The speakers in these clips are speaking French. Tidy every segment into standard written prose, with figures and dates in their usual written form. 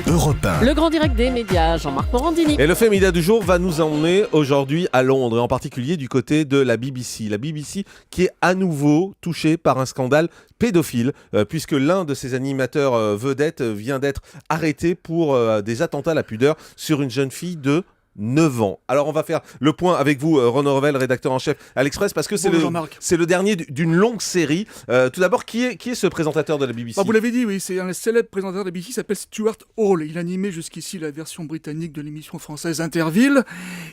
Europe 1. Le grand direct des médias, Jean-Marc Morandini. Et le fait média du jour va nous emmener aujourd'hui à Londres, et en particulier du côté de la BBC. La BBC qui est à nouveau touchée par un scandale pédophile, puisque l'un de ses animateurs vedettes vient d'être arrêté pour des attentats à la pudeur sur une jeune fille de 9 ans. Alors on va faire le point avec vous, Renaud Revel, rédacteur en chef à l'Express, parce que c'est le dernier d'une longue série. Tout d'abord, qui est ce présentateur de la BBC ? Vous l'avez dit, oui, c'est un célèbre présentateur de la BBC, il s'appelle Stuart Hall. Il animait jusqu'ici la version britannique de l'émission française Interville.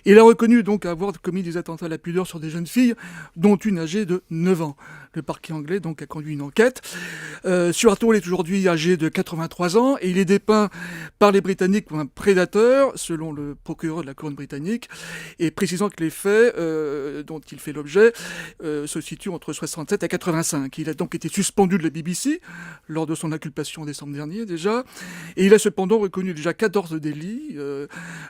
Il a reconnu donc avoir commis des attentats à la pudeur sur des jeunes filles, dont une âgée de 9 ans. Le parquet anglais donc a conduit une enquête. Stuart Hall est aujourd'hui âgé de 83 ans et il est dépeint par les Britanniques comme un prédateur, selon le procureur de la couronne britannique, et précisant que les faits dont il fait l'objet se situent entre 67 et 85. Il a donc été suspendu de la BBC lors de son inculpation en décembre dernier déjà, et il a cependant reconnu déjà 14 délits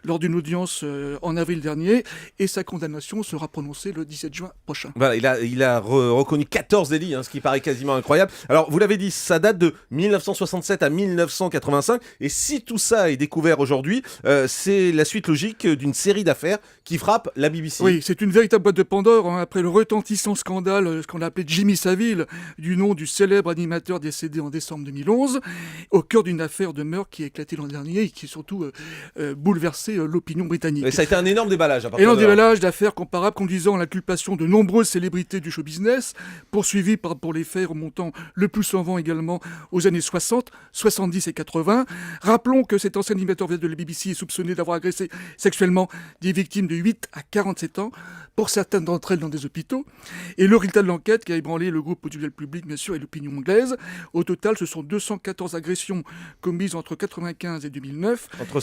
lors d'une audience en avril dernier, et sa condamnation sera prononcée le 17 juin prochain. Voilà, il a reconnu 14 délits, ce qui paraît quasiment incroyable. Alors, vous l'avez dit, ça date de 1967 à 1985, et si tout ça est découvert aujourd'hui, c'est la suite logique d'une série d'affaires qui frappe la BBC. Oui, c'est une véritable boîte de Pandore, après le retentissant scandale, ce qu'on a appelé Jimmy Savile, du nom du célèbre animateur décédé en décembre 2011, au cœur d'une affaire de meurtre qui a éclaté l'an dernier et qui a surtout bouleversé l'opinion britannique. Et ça a été un énorme déballage. Énorme déballage d'affaires comparables conduisant à l'inculpation de nombreuses célébrités du show business, poursuivies pour les faits remontant le plus souvent également aux années 60, 70 et 80. Rappelons que cet ancien animateur de la BBC est soupçonné d'avoir agressé sexuellement des victimes de 8 à 47 ans, pour certaines d'entre elles dans des hôpitaux. Et le résultat de l'enquête qui a ébranlé le groupe audiovisuel public, bien sûr, et l'opinion anglaise. Au total, ce sont 214 agressions commises entre 1995 et 2009. Entre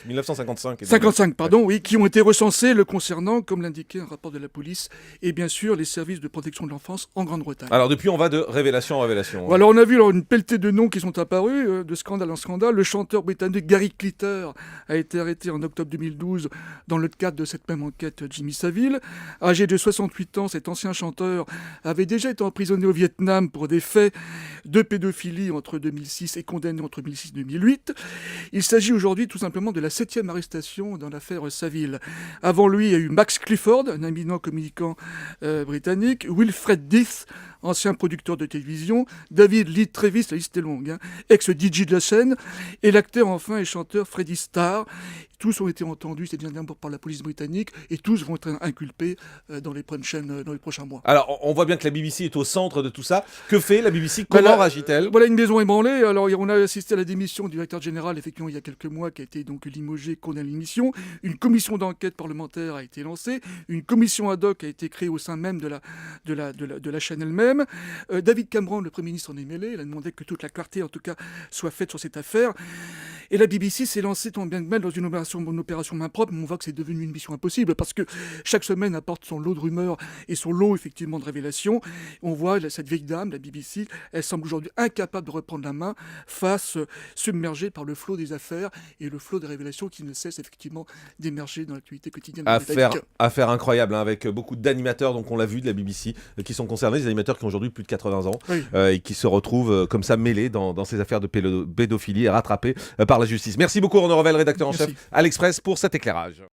1955 et 55, pardon, oui, qui ont été recensées le concernant, comme l'indiquait un rapport de la police, et bien sûr les services de protection de l'enfance en Grande-Bretagne. Alors depuis, on va de révélation en révélation. Alors on a vu une pelletée de noms qui sont apparus, de scandale en scandale. Le chanteur britannique Gary Glitter a été arrêté en octobre 2012 dans le cadre de cette même enquête Jimmy Savile. Âgé de 68 ans, cet ancien chanteur avait déjà été emprisonné au Vietnam pour des faits de pédophilie entre 2006 et condamné entre 2006 et 2008. Il s'agit aujourd'hui tout simplement de la 7e arrestation dans l'affaire Savile. Avant lui, il y a eu Max Clifford, un éminent communicant britannique, Wilfred Death, ancien producteur de télévision, David Lee Travis, la liste est longue, ex-DJ de la scène, et l'acteur enfin et chanteur Freddie Starr. Tous ont été entendus, c'est bien d'abord par la police britannique, et tous vont être inculpés dans les prochains mois. Alors, on voit bien que la BBC est au centre de tout ça. Que fait la BBC ? Comment réagit-elle ? Voilà une maison ébranlée. Alors, on a assisté à la démission du directeur général, effectivement, il y a quelques mois, qui a été donc limogé, condamné à l'émission. Une commission d'enquête parlementaire a été lancée. Une commission ad hoc a été créée au sein même de la chaîne elle-même. David Cameron, le Premier ministre, en est mêlé. Il a demandé que toute la clarté, en tout cas, soit faite sur cette affaire. Et la BBC s'est lancée tant bien que mal dans une opération main propre, mais on voit que c'est devenu une mission impossible parce que chaque semaine apporte son lot de rumeurs et son lot effectivement de révélations. On voit cette vieille dame, la BBC, elle semble aujourd'hui incapable de reprendre la main face, submergée par le flot des affaires et le flot des révélations qui ne cesse effectivement d'émerger dans l'actualité quotidienne. Affaire incroyable, avec beaucoup d'animateurs, donc on l'a vu, de la BBC, qui sont concernés, des animateurs qui ont aujourd'hui plus de 80 ans, oui. Et qui se retrouvent comme ça mêlés dans ces affaires de pédophilie et rattrapés par la justice. Merci beaucoup Renaud Revel, rédacteur en chef à l'Express, pour cet éclairage.